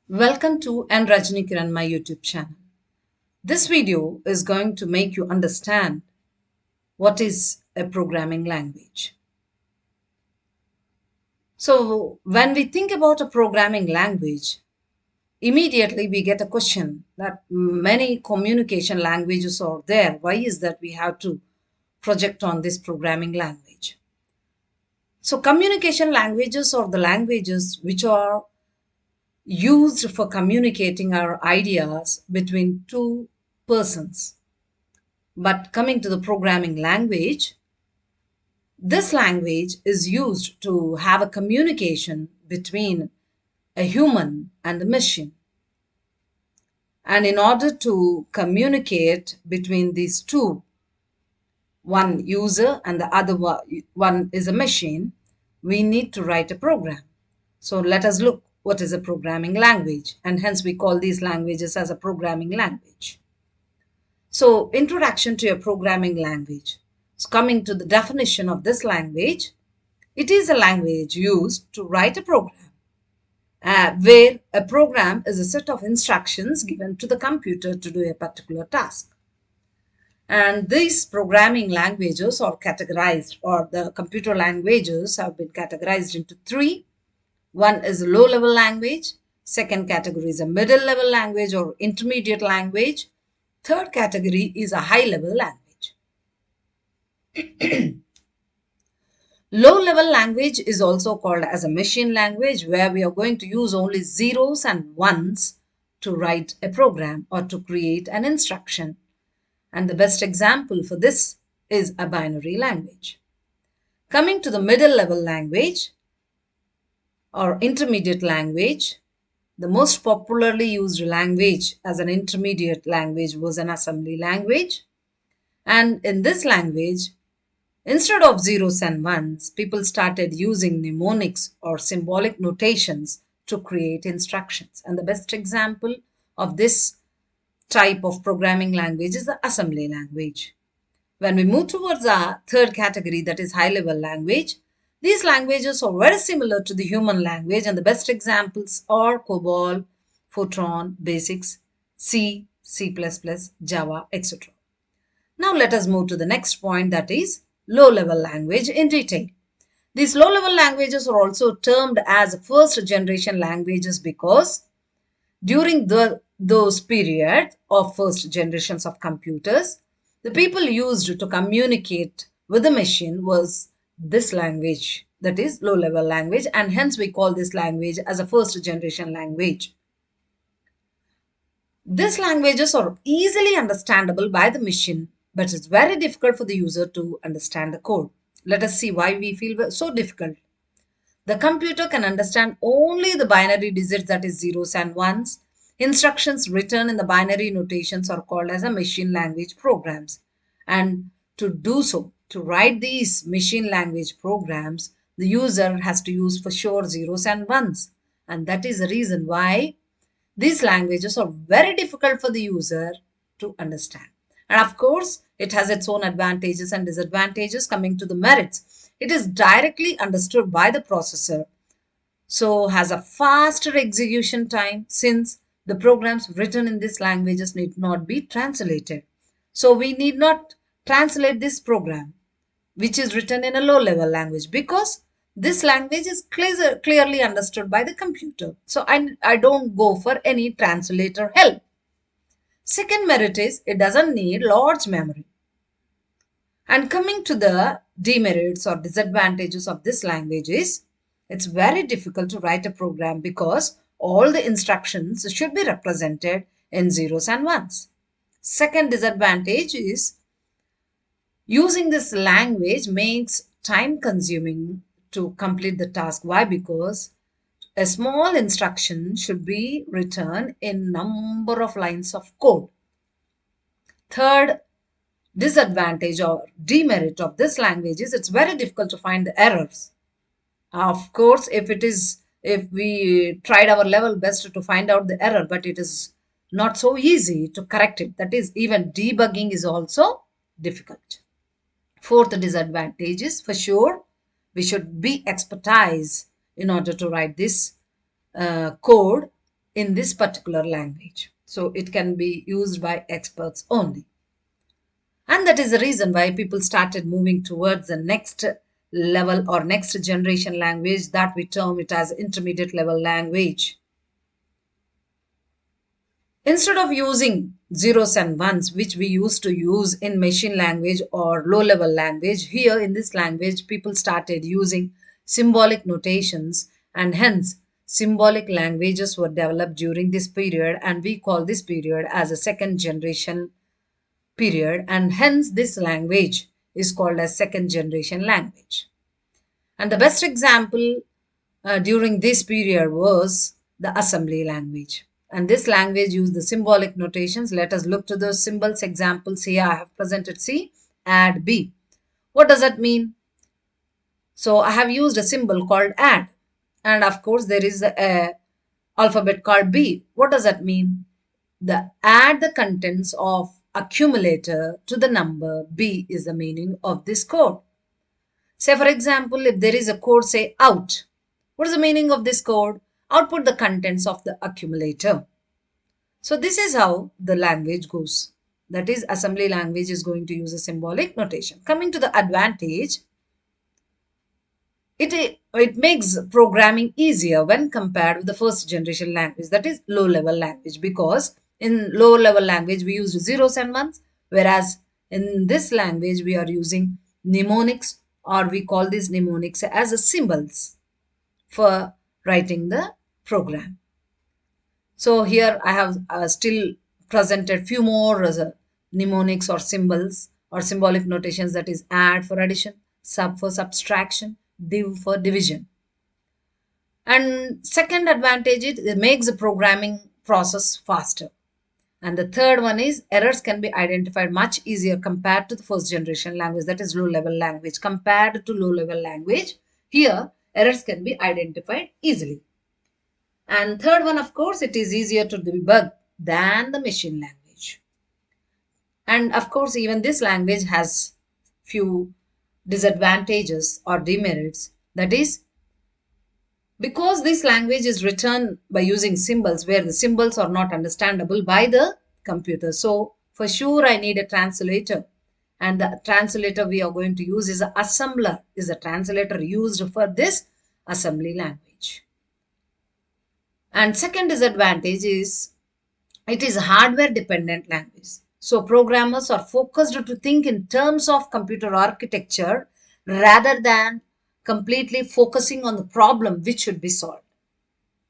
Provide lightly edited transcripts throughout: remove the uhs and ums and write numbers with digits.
Welcome to N.Rajini Kiranmai YouTube channel. This video is going to make you understand what is a programming language. So, when we think about a programming language, immediately we get a question that many communication languages are there. Why is that we have to project on this programming language? So, communication languages are the languages which are used for communicating our ideas between two persons. But coming to the programming language, this language is used to have a communication between a human and a machine. And in order to communicate between these two, one user and the other one is a machine, we need to write a program. So let us look what is a programming language, and hence we call these languages as a programming language. So, introduction to a programming language. So, coming to the definition of this language, it is a language used to write a program, where a program is a set of instructions given to the computer to do a particular task. And these programming languages are categorized, or the computer languages have been categorized into three. One is a low-level language. Second category is a middle-level language or intermediate language. Third category is a high-level language. Low-level language is also called as a machine language, where we are going to use only zeros and ones to write a program or to create an instruction. And the best example for this is a binary language. Coming to the middle-level language or intermediate language, the most popularly used language as an intermediate language was an assembly language. And in this language, instead of zeros and ones, people started using mnemonics or symbolic notations to create instructions. And the best example of this type of programming language is the assembly language. When we move towards our third category, that is high-level language, these languages are very similar to the human language, and the best examples are COBOL, Fortran, Basics, C, C++, Java, etc. Now let us move to the next point, that is low-level language in detail. These low-level languages are also termed as first-generation languages because during those periods of first generations of computers, the people used to communicate with the machine was this language, that is low-level language, and hence we call this language as a first-generation language. These languages are easily understandable by the machine, but it's very difficult for the user to understand the code. Let us see why we feel so difficult. The computer can understand only the binary digits, that is zeros and ones. Instructions written in the binary notations are called as a machine language programs. And to do so, to write these machine language programs, the user has to use for sure zeros and ones. And that is the reason why these languages are very difficult for the user to understand. And of course, it has its own advantages and disadvantages. Coming to the merits, it is directly understood by the processor, so has a faster execution time since the programs written in these languages need not be translated. So we need not translate this program which is written in a low level language because this language is clearly understood by the computer. So I don't go for any translator help. Second merit is it doesn't need large memory. And coming to the demerits or disadvantages of this language is it's very difficult to write a program because all the instructions should be represented in zeros and ones. Second disadvantage is using this language makes time consuming to complete the task. Why? Because a small instruction should be written in number of lines of code. Third disadvantage or demerit of this language is it's very difficult to find the errors. Of course, if we tried our level best to find out the error, but it is not so easy to correct it. That is, even debugging is also difficult. Fourth disadvantage is for sure we should be expertise in order to write this code, in this particular language. So it can be used by experts only. And that is the reason why people started moving towards the next level or next generation language that we term it as intermediate level language. Instead of using zeros and ones, which we used to use in machine language or low level language, here in this language, people started using symbolic notations, and hence symbolic languages were developed during this period, and we call this period as a second generation period, and hence this language is called as second generation language. And the best example during this period was the assembly language. And this language used the symbolic notations. Let us look to those symbols examples here. I have presented C, add B. What does that mean? So I have used a symbol called add. And of course, there is a alphabet called B. What does that mean? Add the contents of accumulator to the number B is the meaning of this code. Say for example, if there is a code say out, what is the meaning of this code? Output the contents of the accumulator. So this is how the language goes. That is, assembly language is going to use a symbolic notation. Coming to the advantage, it makes programming easier when compared with the first generation language, that is low level language, because in low level language we use zeros and ones, whereas in this language we are using mnemonics, or we call these mnemonics as symbols for writing the program. So here I have still presented few more mnemonics or symbols or symbolic notations, that is add for addition, sub for subtraction, div for division. And second advantage, it makes the programming process faster. And the third one is errors can be identified much easier compared to the first generation language, that is low level language. Compared to low level language, here errors can be identified easily. And third one, of course, it is easier to debug than the machine language. And of course, even this language has few disadvantages or demerits. That is, because this language is written by using symbols where the symbols are not understandable by the computer. So for sure I need a translator, and the translator we are going to use is an assembler, is a translator used for this assembly language. And second disadvantage is it is a hardware dependent language. So programmers are focused to think in terms of computer architecture rather than completely focusing on the problem which should be solved.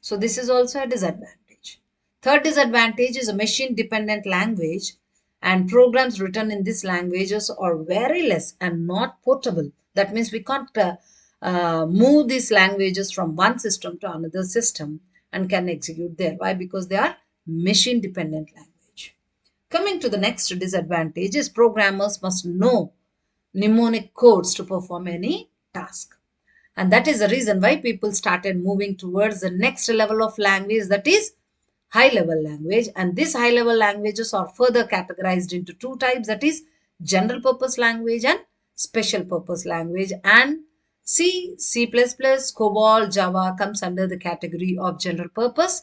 So this is also a disadvantage. Third disadvantage is a machine dependent language, and programs written in these languages are very less and not portable. That means we can't move these languages from one system to another system and can execute there. Why? Because they are machine dependent language. Coming to the next disadvantage is programmers must know mnemonic codes to perform any task. And that is the reason why people started moving towards the next level of language, that is high level language. And these high level languages are further categorized into two types, that is general purpose language and special purpose language. And C, C++, COBOL, Java comes under the category of general purpose.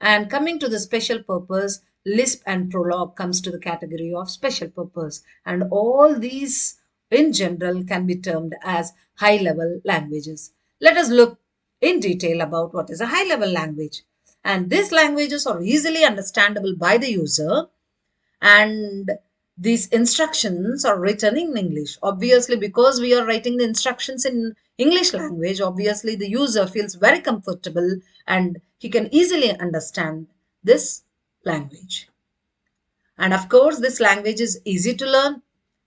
And coming to the special purpose, Lisp and Prolog comes to the category of special purpose. And all these in general can be termed as high level languages. Let us look in detail about what is a high level language. And these languages are easily understandable by the user, and these instructions are written in English. Obviously, because we are writing the instructions in English language, obviously the user feels very comfortable and he can easily understand this language. And of course, this language is easy to learn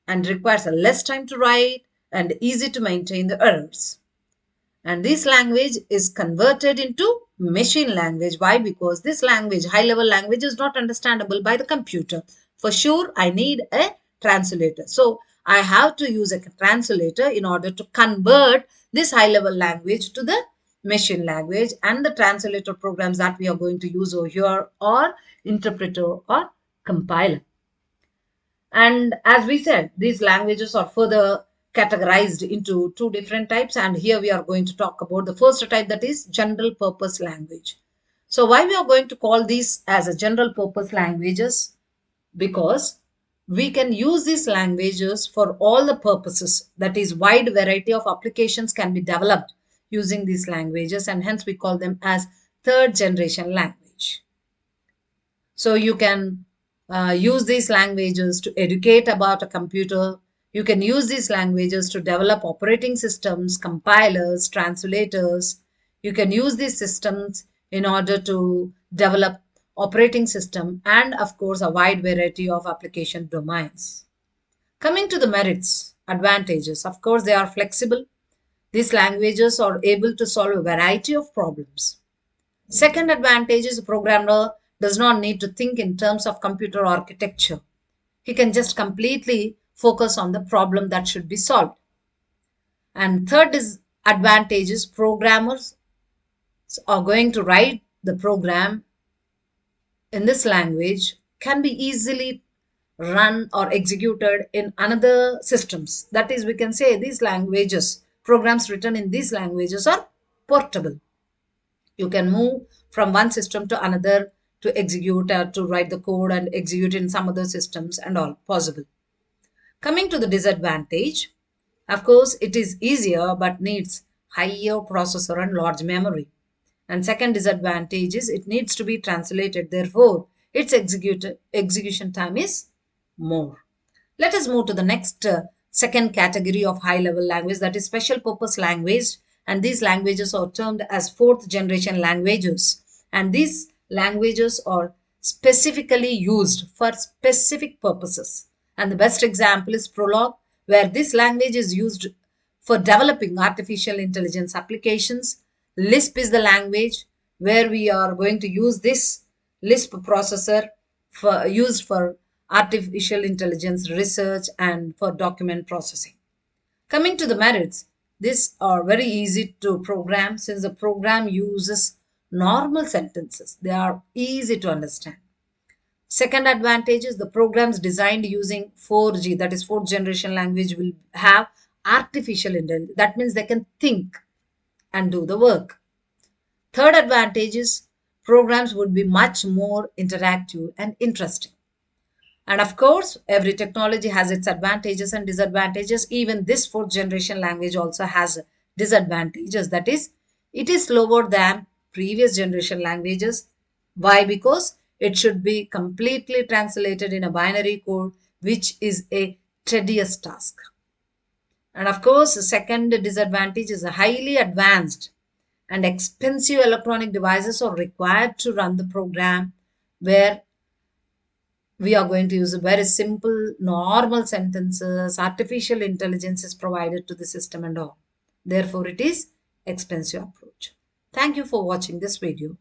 and requires a less time to write and easy to maintain the errors. And this language is converted into machine language. Why? Because this language, high level language, is not understandable by the computer. For sure, I need a translator. So I have to use a translator in order to convert this high level language to the machine language. And the translator programs that we are going to use over here are interpreter or compiler. And as we said, these languages are further categorized into two different types. And here we are going to talk about the first type, that is general purpose language. So why we are going to call these as a general purpose languages? Because we can use these languages for all the purposes. That is, wide variety of applications can be developed using these languages, and hence we call them as third generation language. So you can use these languages to educate about a computer. You can use these languages to develop operating systems, compilers, translators. You can use these systems in order to develop operating system and of course a wide variety of application domains. Coming to the merits, advantages, of course they are flexible. These languages are able to solve a variety of problems. Second advantage is a programmer does not need to think in terms of computer architecture. He can just completely focus on the problem that should be solved. And third is advantage is programmers are going to write the program in this language can be easily run or executed in another systems. That is, we can say these languages, programs written in these languages are portable. You can move from one system to another to execute or to write the code and execute in some other systems and all possible. Coming to the disadvantage, of course, it is easier but needs higher processor and large memory. And second disadvantage is it needs to be translated, therefore, its execution time is more. Let us move to the next second category of high level language, that is special purpose language. And these languages are termed as fourth generation languages. And these languages are specifically used for specific purposes. And the best example is Prolog, where this language is used for developing artificial intelligence applications. Lisp is the language where we are going to use this Lisp processor for used for artificial intelligence research and for document processing. Coming to the merits, these are very easy to program since the program uses normal sentences. They are easy to understand. Second advantage is the programs designed using 4G, that is fourth generation language, will have artificial intelligence. That means they can think and do the work. Third advantage is programs would be much more interactive and interesting. And of course, every technology has its advantages and disadvantages. Even this fourth generation language also has disadvantages. That is, it is slower than previous generation languages. Why? Because it should be completely translated in a binary code, which is a tedious task. And of course, the second disadvantage is a highly advanced and expensive electronic devices are required to run the program, where we are going to use very simple, normal sentences. Artificial intelligence is provided to the system and all. Therefore, it is expensive approach. Thank you for watching this video.